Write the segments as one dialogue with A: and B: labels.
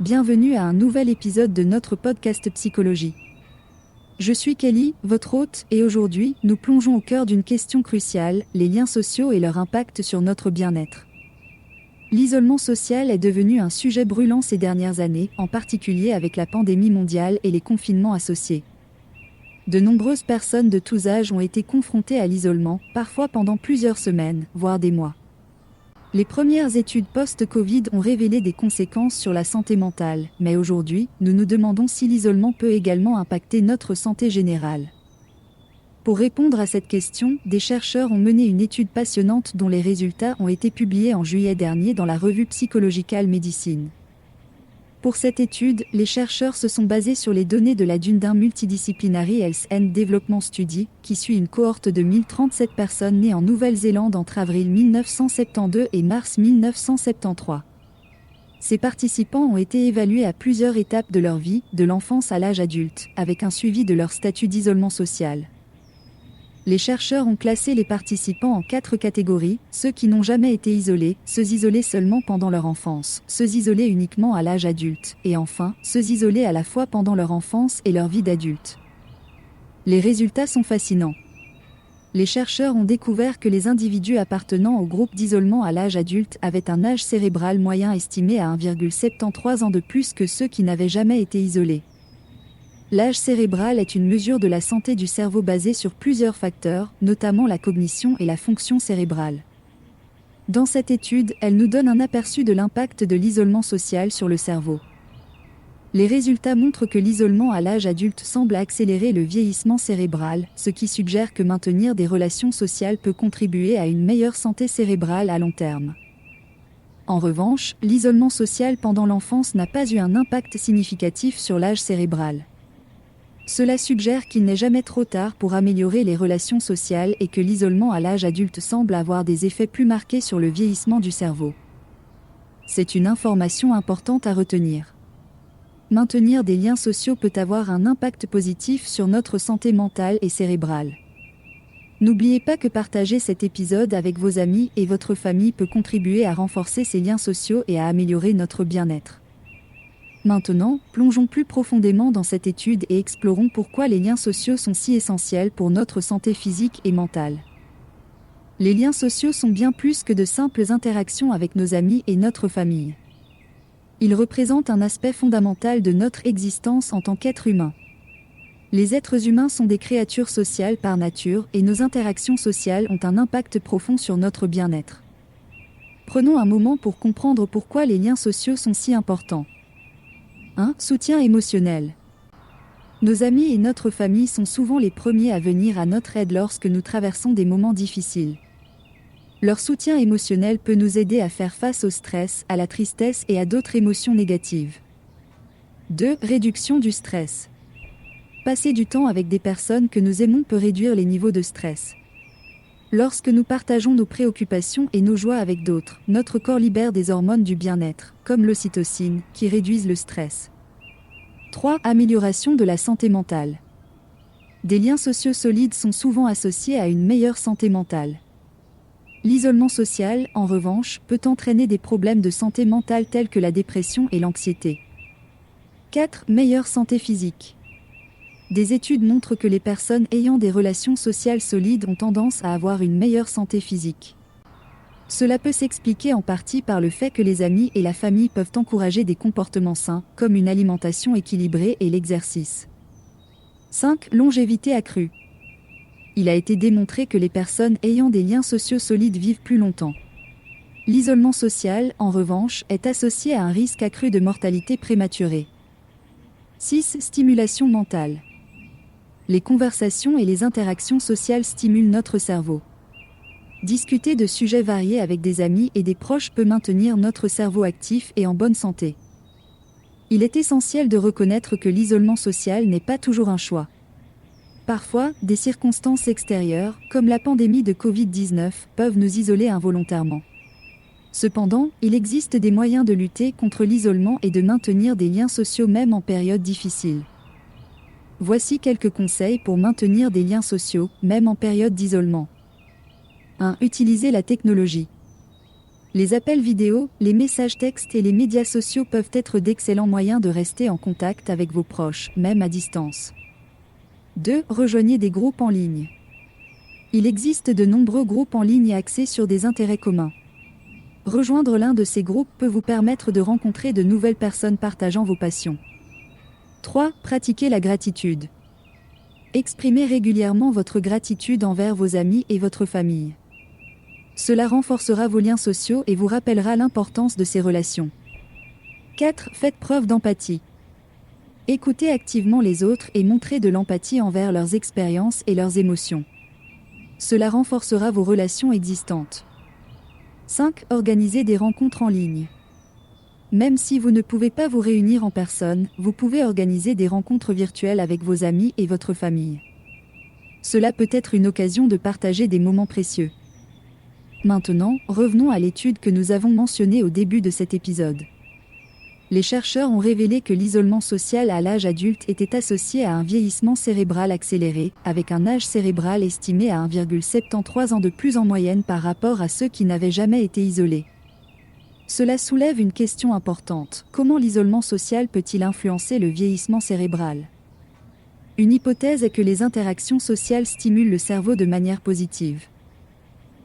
A: Bienvenue à un nouvel épisode de notre podcast Psychologie. Je suis Kelly, votre hôte, et aujourd'hui, nous plongeons au cœur d'une question cruciale, les liens sociaux et leur impact sur notre bien-être. L'isolement social est devenu un sujet brûlant ces dernières années, en particulier avec la pandémie mondiale et les confinements associés. De nombreuses personnes de tous âges ont été confrontées à l'isolement, parfois pendant plusieurs semaines, voire des mois. Les premières études post-Covid ont révélé des conséquences sur la santé mentale, mais aujourd'hui, nous nous demandons si l'isolement peut également impacter notre santé générale. Pour répondre à cette question, des chercheurs ont mené une étude passionnante dont les résultats ont été publiés en juillet dernier dans la revue Psychological Medicine. Pour cette étude, les chercheurs se sont basés sur les données de la Dundee Multidisciplinary Health and Development Study, qui suit une cohorte de 1037 personnes nées en Nouvelle-Zélande entre avril 1972 et mars 1973. Ces participants ont été évalués à plusieurs étapes de leur vie, de l'enfance à l'âge adulte, avec un suivi de leur statut d'isolement social. Les chercheurs ont classé les participants en 4 catégories, ceux qui n'ont jamais été isolés, ceux isolés seulement pendant leur enfance, ceux isolés uniquement à l'âge adulte, et enfin, ceux isolés à la fois pendant leur enfance et leur vie d'adulte. Les résultats sont fascinants. Les chercheurs ont découvert que les individus appartenant au groupe d'isolement à l'âge adulte avaient un âge cérébral moyen estimé à 1,73 ans de plus que ceux qui n'avaient jamais été isolés. L'âge cérébral est une mesure de la santé du cerveau basée sur plusieurs facteurs, notamment la cognition et la fonction cérébrale. Dans cette étude, elle nous donne un aperçu de l'impact de l'isolement social sur le cerveau. Les résultats montrent que l'isolement à l'âge adulte semble accélérer le vieillissement cérébral, ce qui suggère que maintenir des relations sociales peut contribuer à une meilleure santé cérébrale à long terme. En revanche, l'isolement social pendant l'enfance n'a pas eu un impact significatif sur l'âge cérébral. Cela suggère qu'il n'est jamais trop tard pour améliorer les relations sociales et que l'isolement à l'âge adulte semble avoir des effets plus marqués sur le vieillissement du cerveau. C'est une information importante à retenir. Maintenir des liens sociaux peut avoir un impact positif sur notre santé mentale et cérébrale. N'oubliez pas que partager cet épisode avec vos amis et votre famille peut contribuer à renforcer ces liens sociaux et à améliorer notre bien-être. Maintenant, plongeons plus profondément dans cette étude et explorons pourquoi les liens sociaux sont si essentiels pour notre santé physique et mentale. Les liens sociaux sont bien plus que de simples interactions avec nos amis et notre famille. Ils représentent un aspect fondamental de notre existence en tant qu'être humain. Les êtres humains sont des créatures sociales par nature et nos interactions sociales ont un impact profond sur notre bien-être. Prenons un moment pour comprendre pourquoi les liens sociaux sont si importants. 1. Soutien émotionnel. Nos amis et notre famille sont souvent les premiers à venir à notre aide lorsque nous traversons des moments difficiles. Leur soutien émotionnel peut nous aider à faire face au stress, à la tristesse et à d'autres émotions négatives. 2. Réduction du stress. Passer du temps avec des personnes que nous aimons peut réduire les niveaux de stress. Lorsque nous partageons nos préoccupations et nos joies avec d'autres, notre corps libère des hormones du bien-être, comme l'ocytocine, qui réduisent le stress. 3. Amélioration de la santé mentale. Des liens sociaux solides sont souvent associés à une meilleure santé mentale. L'isolement social, en revanche, peut entraîner des problèmes de santé mentale tels que la dépression et l'anxiété. 4. Meilleure santé physique. Des études montrent que les personnes ayant des relations sociales solides ont tendance à avoir une meilleure santé physique. Cela peut s'expliquer en partie par le fait que les amis et la famille peuvent encourager des comportements sains, comme une alimentation équilibrée et l'exercice. 5. Longévité accrue. Il a été démontré que les personnes ayant des liens sociaux solides vivent plus longtemps. L'isolement social, en revanche, est associé à un risque accru de mortalité prématurée. 6. Stimulation mentale. Les conversations et les interactions sociales stimulent notre cerveau. Discuter de sujets variés avec des amis et des proches peut maintenir notre cerveau actif et en bonne santé. Il est essentiel de reconnaître que l'isolement social n'est pas toujours un choix. Parfois, des circonstances extérieures, comme la pandémie de Covid-19, peuvent nous isoler involontairement. Cependant, il existe des moyens de lutter contre l'isolement et de maintenir des liens sociaux même en période difficile. Voici quelques conseils pour maintenir des liens sociaux, même en période d'isolement. 1. Utiliser la technologie. Les appels vidéo, les messages textes et les médias sociaux peuvent être d'excellents moyens de rester en contact avec vos proches, même à distance. 2. Rejoignez des groupes en ligne. Il existe de nombreux groupes en ligne axés sur des intérêts communs. Rejoindre l'un de ces groupes peut vous permettre de rencontrer de nouvelles personnes partageant vos passions. 3. Pratiquez la gratitude. Exprimez régulièrement votre gratitude envers vos amis et votre famille. Cela renforcera vos liens sociaux et vous rappellera l'importance de ces relations. 4. Faites preuve d'empathie. Écoutez activement les autres et montrez de l'empathie envers leurs expériences et leurs émotions. Cela renforcera vos relations existantes. 5. Organisez des rencontres en ligne. Même si vous ne pouvez pas vous réunir en personne, vous pouvez organiser des rencontres virtuelles avec vos amis et votre famille. Cela peut être une occasion de partager des moments précieux. Maintenant, revenons à l'étude que nous avons mentionnée au début de cet épisode. Les chercheurs ont révélé que l'isolement social à l'âge adulte était associé à un vieillissement cérébral accéléré, avec un âge cérébral estimé à 1,73 ans de plus en moyenne par rapport à ceux qui n'avaient jamais été isolés. Cela soulève une question importante. Comment l'isolement social peut-il influencer le vieillissement cérébral ? Une hypothèse est que les interactions sociales stimulent le cerveau de manière positive.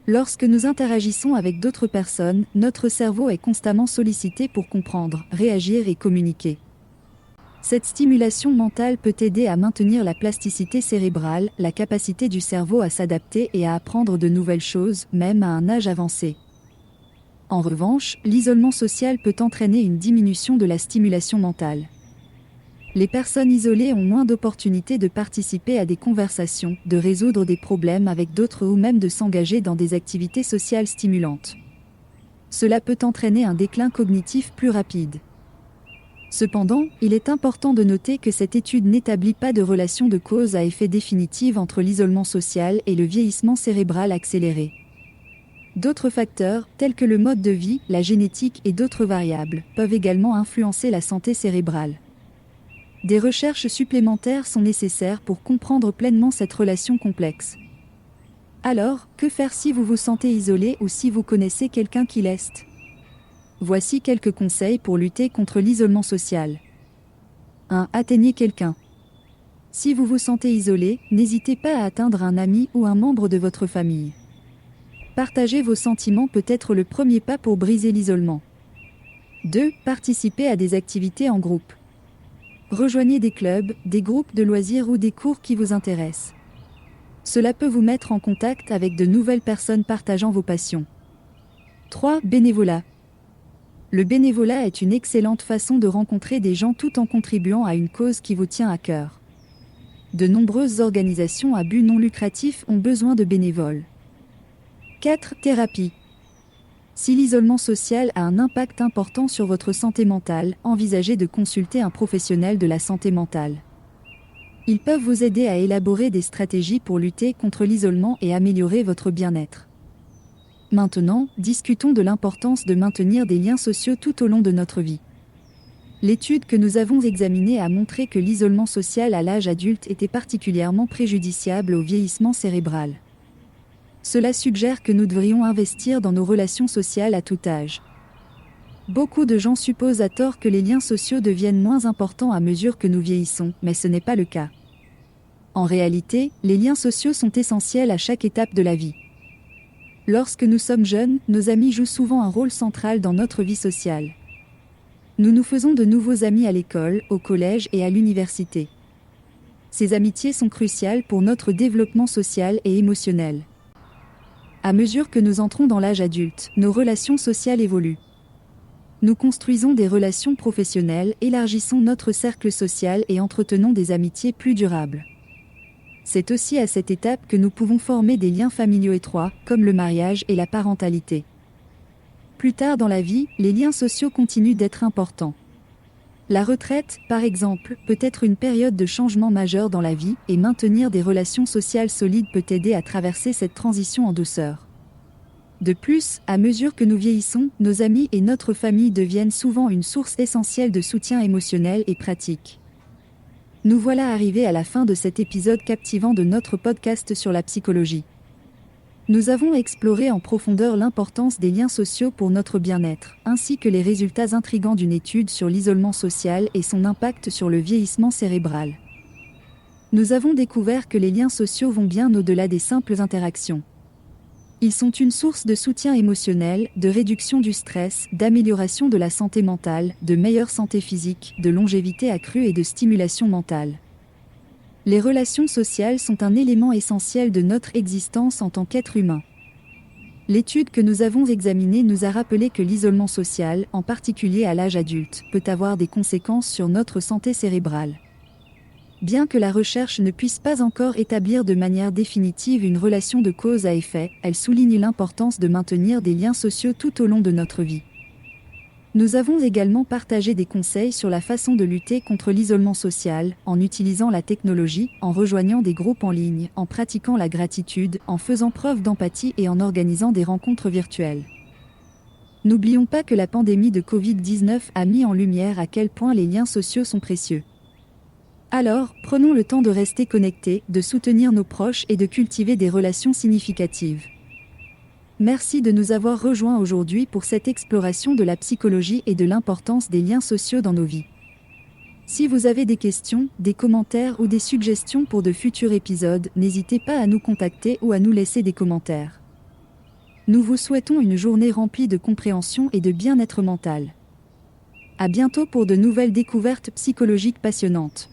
A: Lorsque nous interagissons avec d'autres personnes, notre cerveau est constamment sollicité pour comprendre, réagir et communiquer. Cette stimulation mentale peut aider à maintenir la plasticité cérébrale, la capacité du cerveau à s'adapter et à apprendre de nouvelles choses, même à un âge avancé. En revanche, l'isolement social peut entraîner une diminution de la stimulation mentale. Les personnes isolées ont moins d'opportunités de participer à des conversations, de résoudre des problèmes avec d'autres ou même de s'engager dans des activités sociales stimulantes. Cela peut entraîner un déclin cognitif plus rapide. Cependant, il est important de noter que cette étude n'établit pas de relation de cause à effet définitive entre l'isolement social et le vieillissement cérébral accéléré. D'autres facteurs, tels que le mode de vie, la génétique et d'autres variables, peuvent également influencer la santé cérébrale. Des recherches supplémentaires sont nécessaires pour comprendre pleinement cette relation complexe. Alors, que faire si vous vous sentez isolé ou si vous connaissez quelqu'un qui l'est ? Voici quelques conseils pour lutter contre l'isolement social. 1. Atteignez quelqu'un. Si vous vous sentez isolé, n'hésitez pas à atteindre un ami ou un membre de votre famille. Partager vos sentiments peut être le premier pas pour briser l'isolement. 2. Participez à des activités en groupe. Rejoignez des clubs, des groupes de loisirs ou des cours qui vous intéressent. Cela peut vous mettre en contact avec de nouvelles personnes partageant vos passions. 3. Bénévolat. Le bénévolat est une excellente façon de rencontrer des gens tout en contribuant à une cause qui vous tient à cœur. De nombreuses organisations à but non lucratif ont besoin de bénévoles. 4. Thérapie. Si l'isolement social a un impact important sur votre santé mentale, envisagez de consulter un professionnel de la santé mentale. Ils peuvent vous aider à élaborer des stratégies pour lutter contre l'isolement et améliorer votre bien-être. Maintenant, discutons de l'importance de maintenir des liens sociaux tout au long de notre vie. L'étude que nous avons examinée a montré que l'isolement social à l'âge adulte était particulièrement préjudiciable au vieillissement cérébral. Cela suggère que nous devrions investir dans nos relations sociales à tout âge. Beaucoup de gens supposent à tort que les liens sociaux deviennent moins importants à mesure que nous vieillissons, mais ce n'est pas le cas. En réalité, les liens sociaux sont essentiels à chaque étape de la vie. Lorsque nous sommes jeunes, nos amis jouent souvent un rôle central dans notre vie sociale. Nous nous faisons de nouveaux amis à l'école, au collège et à l'université. Ces amitiés sont cruciales pour notre développement social et émotionnel. À mesure que nous entrons dans l'âge adulte, nos relations sociales évoluent. Nous construisons des relations professionnelles, élargissons notre cercle social et entretenons des amitiés plus durables. C'est aussi à cette étape que nous pouvons former des liens familiaux étroits, comme le mariage et la parentalité. Plus tard dans la vie, les liens sociaux continuent d'être importants. La retraite, par exemple, peut être une période de changement majeur dans la vie, et maintenir des relations sociales solides peut aider à traverser cette transition en douceur. De plus, à mesure que nous vieillissons, nos amis et notre famille deviennent souvent une source essentielle de soutien émotionnel et pratique. Nous voilà arrivés à la fin de cet épisode captivant de notre podcast sur la psychologie. Nous avons exploré en profondeur l'importance des liens sociaux pour notre bien-être, ainsi que les résultats intrigants d'une étude sur l'isolement social et son impact sur le vieillissement cérébral. Nous avons découvert que les liens sociaux vont bien au-delà des simples interactions. Ils sont une source de soutien émotionnel, de réduction du stress, d'amélioration de la santé mentale, de meilleure santé physique, de longévité accrue et de stimulation mentale. Les relations sociales sont un élément essentiel de notre existence en tant qu'être humain. L'étude que nous avons examinée nous a rappelé que l'isolement social, en particulier à l'âge adulte, peut avoir des conséquences sur notre santé cérébrale. Bien que la recherche ne puisse pas encore établir de manière définitive une relation de cause à effet, elle souligne l'importance de maintenir des liens sociaux tout au long de notre vie. Nous avons également partagé des conseils sur la façon de lutter contre l'isolement social, en utilisant la technologie, en rejoignant des groupes en ligne, en pratiquant la gratitude, en faisant preuve d'empathie et en organisant des rencontres virtuelles. N'oublions pas que la pandémie de Covid-19 a mis en lumière à quel point les liens sociaux sont précieux. Alors, prenons le temps de rester connectés, de soutenir nos proches et de cultiver des relations significatives. Merci de nous avoir rejoints aujourd'hui pour cette exploration de la psychologie et de l'importance des liens sociaux dans nos vies. Si vous avez des questions, des commentaires ou des suggestions pour de futurs épisodes, n'hésitez pas à nous contacter ou à nous laisser des commentaires. Nous vous souhaitons une journée remplie de compréhension et de bien-être mental. À bientôt pour de nouvelles découvertes psychologiques passionnantes.